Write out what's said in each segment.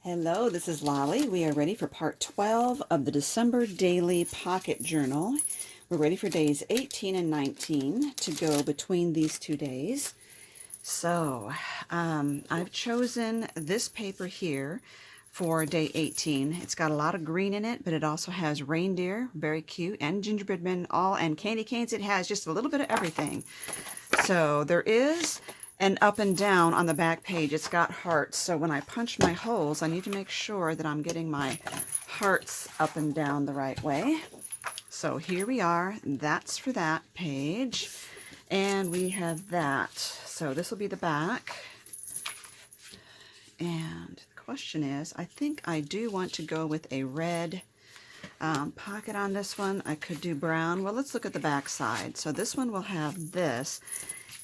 Hello, this is Lolly. We are ready for part 12 of the December Daily Pocket Journal. We're ready for days 18 and 19 to go between these 2 days. So, I've chosen this paper here for day 18. It's got a lot of green in it, but it also has reindeer, very cute, and gingerbread men, and candy canes. It has just a little bit of everything. So there is an up and down on the back page. It's got hearts, so when I punch my holes, I need to make sure that I'm getting my hearts up and down the right way. So here we are. That's for that page. And we have that. So this will be the back. And the question is, I think I do want to go with a red pocket on this one. I could do brown. Well, let's look at the back side. So this one will have this.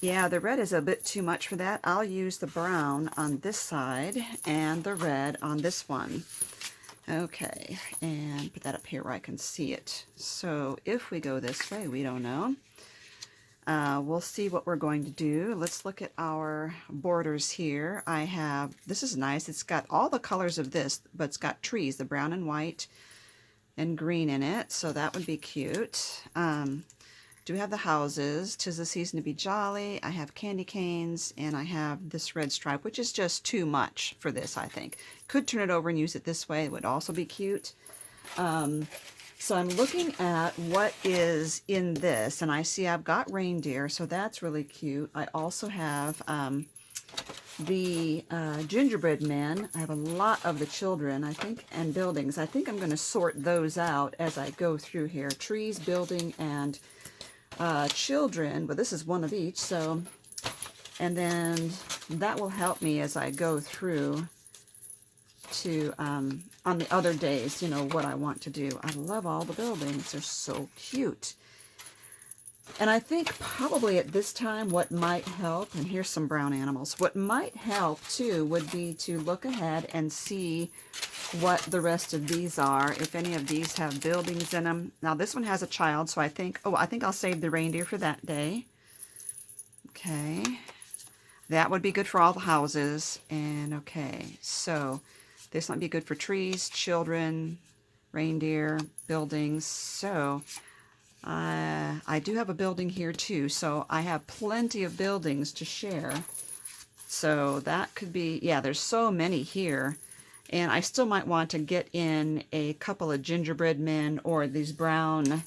Yeah, the red is a bit too much for that. I'll use the brown on this side and the red on this one. Okay, and put that up here where I can see it. So if we go this way, we don't know. We'll see what we're going to do. Let's look at our borders here. I have, this is nice. It's got all the colors of this, but it's got trees, the brown and white and green in it. So that would be cute. Do have the houses. 'Tis the season to be jolly. I have candy canes, and I have this red stripe, which is just too much for this, I think. Could turn it over and use it this way. It would also be cute. So I'm looking at what is in this, and I see I've got reindeer, so that's really cute. I also have the gingerbread men. I have a lot of the children, I think, and buildings. I think I'm going to sort those out as I go through here. Trees, building, and children, but this is one of each, so, and then that will help me as I go through to, on the other days, you know, what I want to do. I love all the buildings. They're so cute. And I think probably at this time what might help, and here's some brown animals, what might help too would be to look ahead and see what the rest of these are, if any of these have buildings in them. Now this one has a child, so I think I'll save the reindeer for that day. Okay, that would be good for all the houses. And okay, so this might be good for trees, children, reindeer, buildings. So I do have a building here too, so I have plenty of buildings to share. So that could be, yeah, there's so many here. And I still might want to get in a couple of gingerbread men or these brown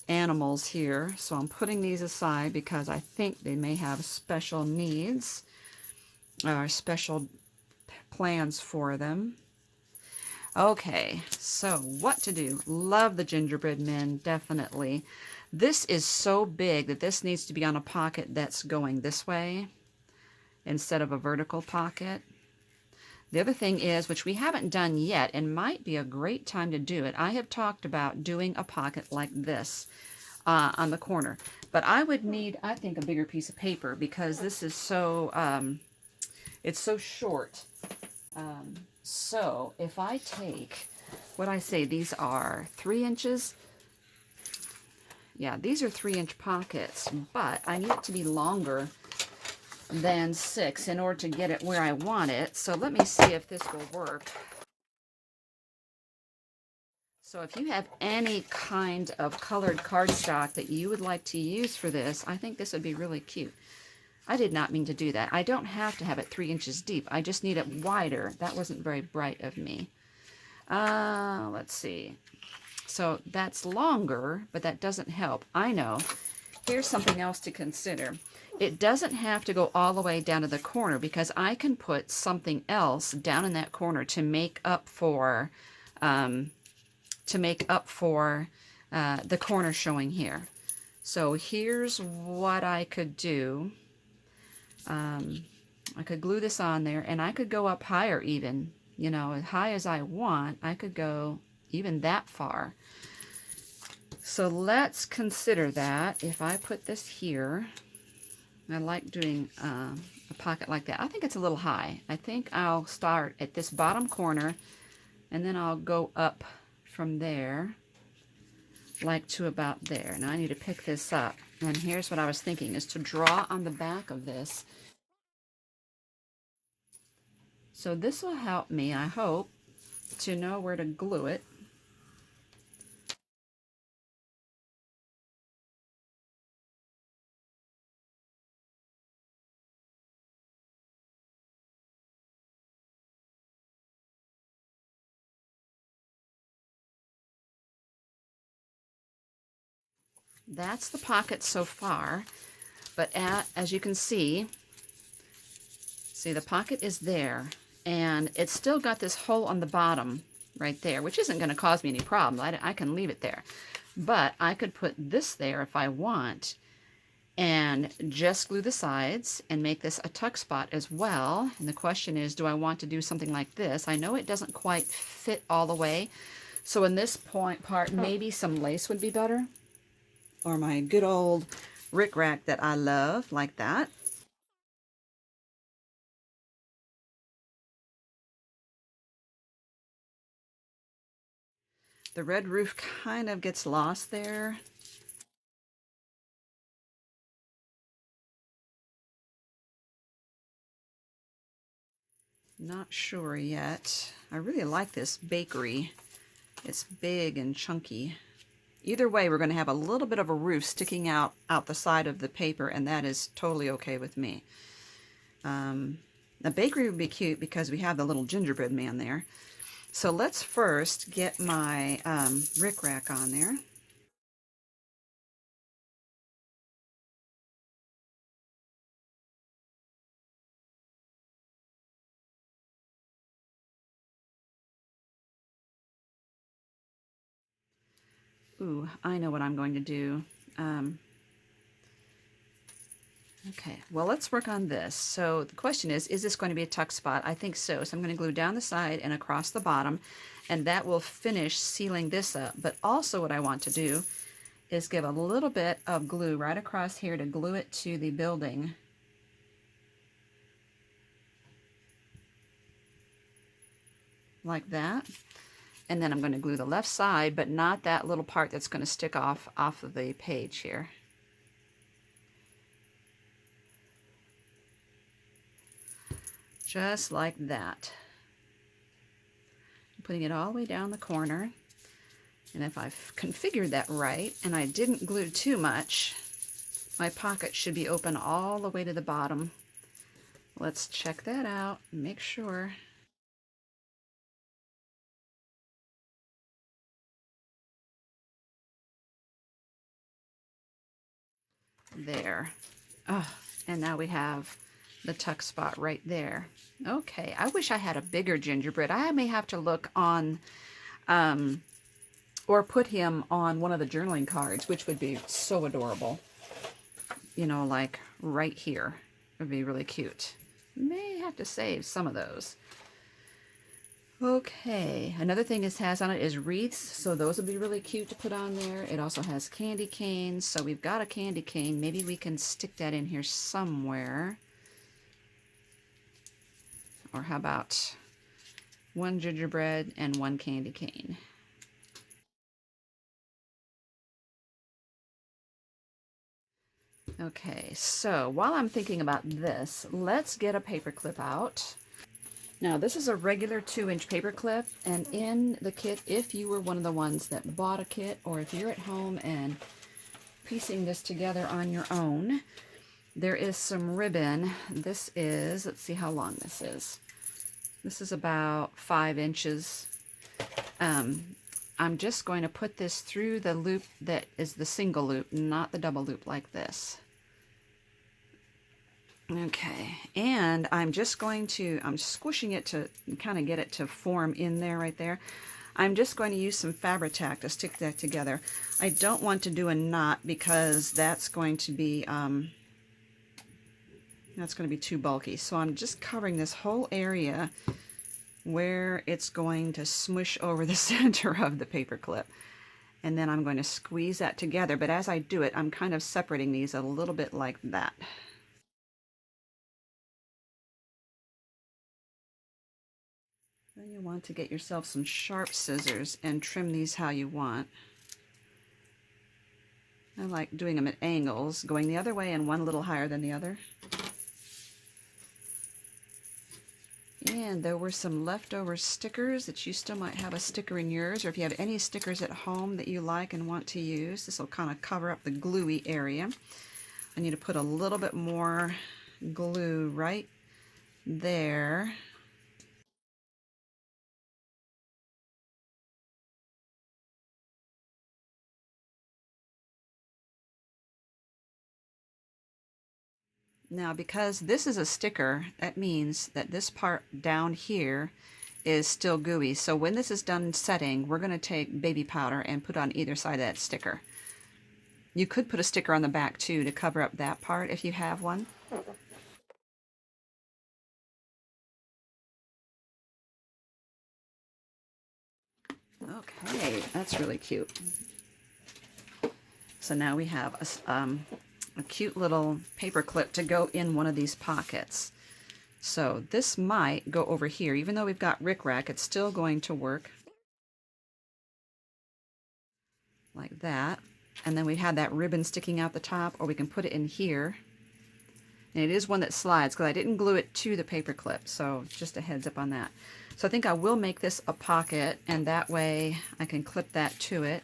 animals here. So I'm putting these aside because I think they may have special needs or special plans for them. Okay, so what to do? Love the gingerbread men, definitely. This is so big that this needs to be on a pocket that's going this way instead of a vertical pocket. The other thing is, which we haven't done yet and might be a great time to do it, I have talked about doing a pocket like this on the corner. But I would need, I think, a bigger piece of paper because this is so, it's so short. So if I take, what I say, these are 3 inches. Yeah, these are 3-inch pockets, but I need it to be longer than 6 in order to get it where I want it. So let me see if this will work. So if you have any kind of colored cardstock that you would like to use for this, I think this would be really cute. I did not mean to do that. I don't have to have it 3 inches deep. I just need it wider. That wasn't very bright of me. Let's see. So that's longer, but that doesn't help. I know. Here's something else to consider. It doesn't have to go all the way down to the corner because I can put something else down in that corner to make up for the corner showing here. So here's what I could do. I could glue this on there, and I could go up higher even, you know, as high as I want. I could go even that far. So let's consider that. If I put this here, I like doing a pocket like that. I think it's a little high. I think I'll start at this bottom corner, and then I'll go up from there, like to about there. Now I need to pick this up. And here's what I was thinking, is to draw on the back of this So this will help me, I hope, to know where to glue it. That's the pocket so far, but as you can see the pocket is there, and it's still got this hole on the bottom right there, which isn't going to cause me any problem. I can leave it there, but I could put this there if I want, and just glue the sides and make this a tuck spot as well. And the question is, do I want to do something like this? I know it doesn't quite fit all the way, so in this part, maybe some lace would be better, or my good old rickrack that I love, like that. The red roof kind of gets lost there. Not sure yet. I really like this bakery. It's big and chunky. Either way, we're going to have a little bit of a roof sticking out the side of the paper, and that is totally okay with me. The bakery would be cute because we have the little gingerbread man there. So let's first get my rickrack on there. Ooh, I know what I'm going to do. Okay, well, let's work on this. So the question is this going to be a tuck spot? I think so. So I'm going to glue down the side and across the bottom, and that will finish sealing this up. But also what I want to do is give a little bit of glue right across here to glue it to the building. Like that. And then I'm going to glue the left side, but not that little part that's going to stick off of the page here. Just like that. I'm putting it all the way down the corner. And if I've configured that right, and I didn't glue too much, my pocket should be open all the way to the bottom. Let's check that out and make sure. There. Oh, and now we have the tuck spot right there. Okay, I wish I had a bigger gingerbread. I may have to look on, or put him on one of the journaling cards, which would be so adorable. You know, like right here. It would be really cute. May have to save some of those. Okay, another thing it has on it is wreaths, so those would be really cute to put on there. It also has candy canes, so we've got a candy cane. Maybe we can stick that in here somewhere. Or how about one gingerbread and one candy cane? Okay, so while I'm thinking about this, let's get a paper clip out. Now, this is a regular 2-inch paper clip, and in the kit, if you were one of the ones that bought a kit, or if you're at home and piecing this together on your own, there is some ribbon. This is, let's see how long this is. This is about 5 inches. I'm just going to put this through the loop that is the single loop, not the double loop like this. Okay, and I'm squishing it to kind of get it to form in there right there. I'm just going to use some Fabri-Tac to stick that together. I don't want to do a knot because that's going to be too bulky. So I'm just covering this whole area where it's going to smush over the center of the paper clip. And then I'm going to squeeze that together, but as I do it, I'm kind of separating these a little bit like that. Then you want to get yourself some sharp scissors and trim these how you want. I like doing them at angles, going the other way and one a little higher than the other. And there were some leftover stickers that you still might have a sticker in yours, or if you have any stickers at home that you like and want to use, this will kind of cover up the gluey area. I need to put a little bit more glue right there. Now, because this is a sticker, that means that this part down here is still gooey. So when this is done setting, we're going to take baby powder and put on either side of that sticker. You could put a sticker on the back too to cover up that part if you have one. Okay, that's really cute. So now we have a cute little paper clip to go in one of these pockets. So this might go over here. Even though we've got rickrack, it's still going to work like that. And then we have that ribbon sticking out the top, or we can put it in here. And it is one that slides because I didn't glue it to the paper clip, so just a heads up on that. So I think I will make this a pocket, and that way I can clip that to it.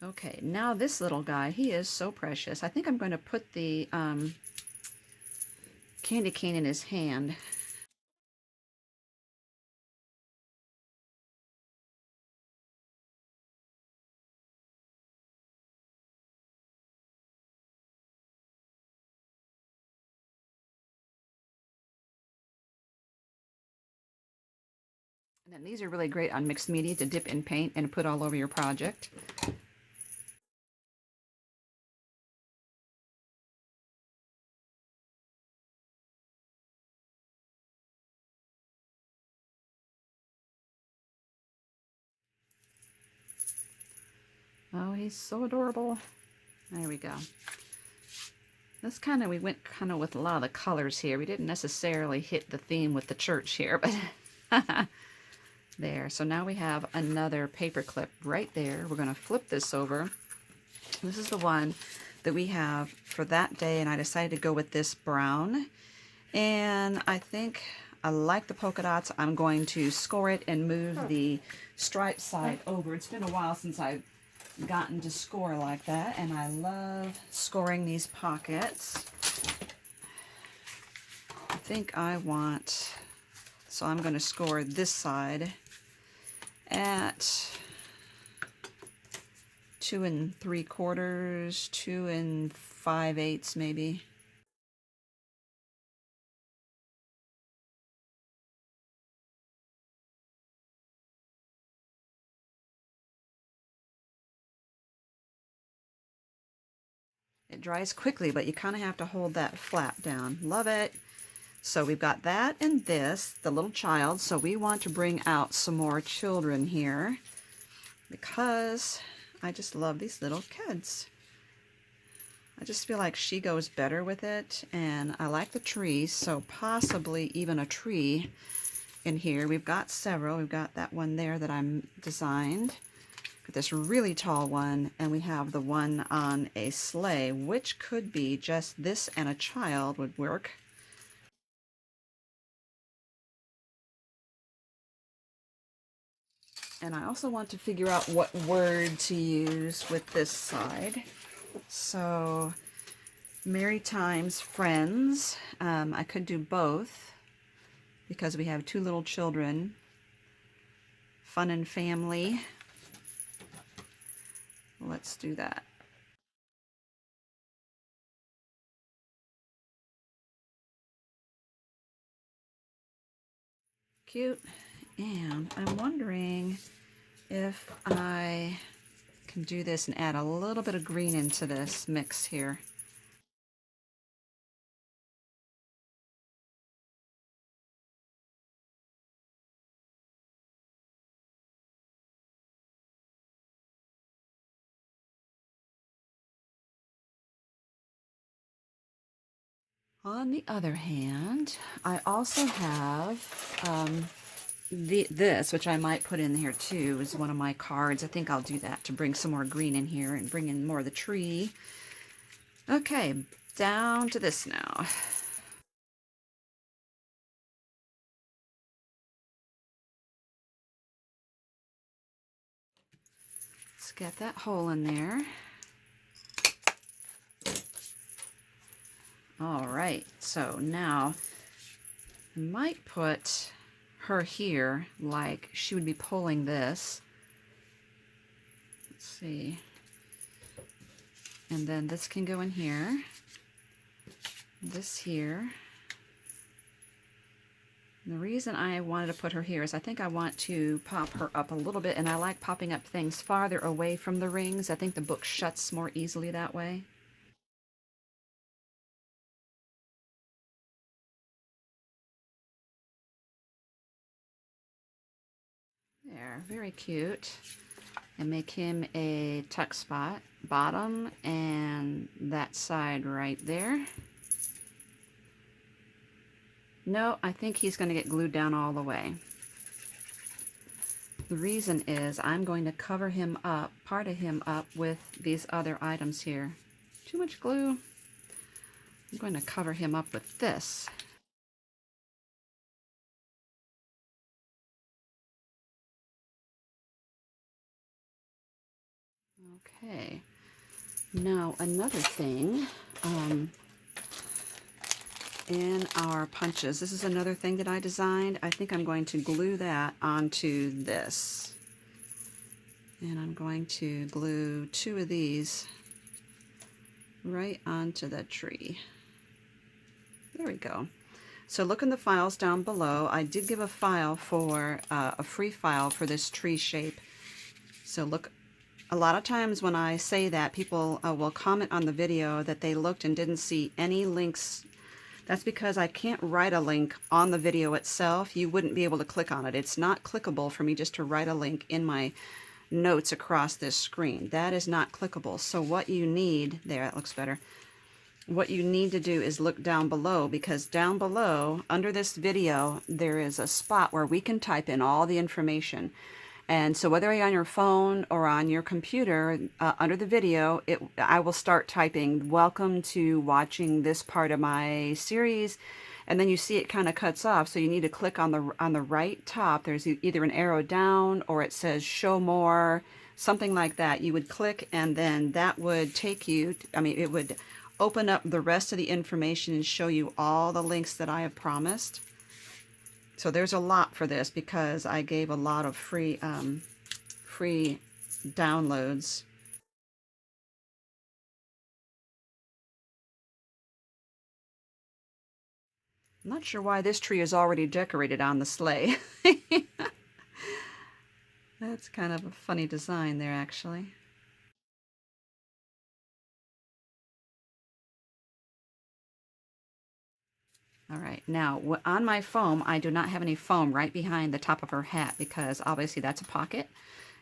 Okay, now this little guy, he is so precious. I think I'm going to put the candy cane in his hand. And then these are really great on mixed media to dip in paint and put all over your project. Oh, he's so adorable. There we go. This we went kind of with a lot of the colors here. We didn't necessarily hit the theme with the church here, but there. So now we have another paper clip right there. We're going to flip this over. This is the one that we have for that day, and I decided to go with this brown. And I think I like the polka dots. I'm going to score it and move the stripe side over. It's been a while since I've gotten to score like that, and I love scoring these pockets. I think I want, so I'm going to score this side at 2 3/4, 2 5/8 maybe. It dries quickly, but you kind of have to hold that flap down. Love it. So we've got that and this, the little child. So we want to bring out some more children here because I just love these little kids. I just feel like she goes better with it, and I like the trees, so possibly even a tree in here. We've got several. We've got that one there that I'm designed. This really tall one, and we have the one on a sleigh, which could be just this and a child would work. And I also want to figure out what word to use with this side. So, Merry Times Friends. I could do both because we have 2 little children. Fun and family. Let's do that. Cute. And I'm wondering if I can do this and add a little bit of green into this mix here. On the other hand, I also have this, which I might put in here too, is one of my cards. I think I'll do that to bring some more green in here and bring in more of the tree. Okay, down to this now. Let's get that hole in there. All right, so now I might put her here, like she would be pulling this. Let's see. And then this can go in here. This here. And the reason I wanted to put her here is I think I want to pop her up a little bit, and I like popping up things farther away from the rings. I think the book shuts more easily that way. There, very cute. And make him a tuck spot, bottom, and that side right there. No, I think he's going to get glued down all the way. The reason is I'm going to cover him up, part of him up, with these other items here. Too much glue. I'm going to cover him up with this. Okay. Now another thing, in our punches, this is another thing that I designed. I think I'm going to glue that onto this. And I'm going to glue 2 of these right onto the tree. There we go. So look in the files down below. I did give a file for, a free file for this tree shape. So look, a lot of times when I say that, people will comment on the video that they looked and didn't see any links. That's because I can't write a link on the video itself. You wouldn't be able to click on it. It's not clickable for me just to write a link in my notes across this screen. That is not clickable. So what you need, there, that looks better. What you need to do is look down below, because down below, under this video, there is a spot where we can type in all the information. And so whether you're on your phone or on your computer, under the video, I will start typing, "Welcome to watching this part of my series," and then you see it kind of cuts off. So you need to click on the right top. There's either an arrow down or it says "Show More," something like that. You would click, and then that would take you. It would open up the rest of the information and show you all the links that I have promised. So there's a lot for this because I gave a lot of free downloads. I'm not sure why this tree is already decorated on the sleigh. That's kind of a funny design there, actually. All right, now on my foam, I do not have any foam right behind the top of her hat because obviously that's a pocket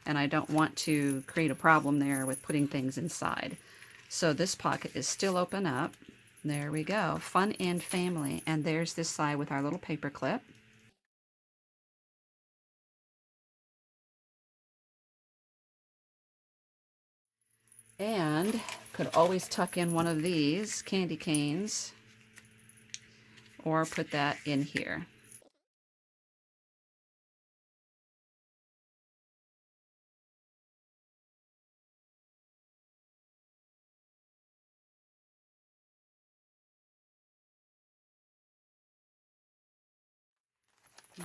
and I don't want to create a problem there with putting things inside. So this pocket is still open up. There we go, fun and family. And there's this side with our little paper clip. And could always tuck in one of these candy canes or put that in here.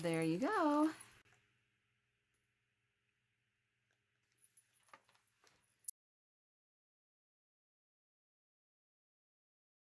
There you go.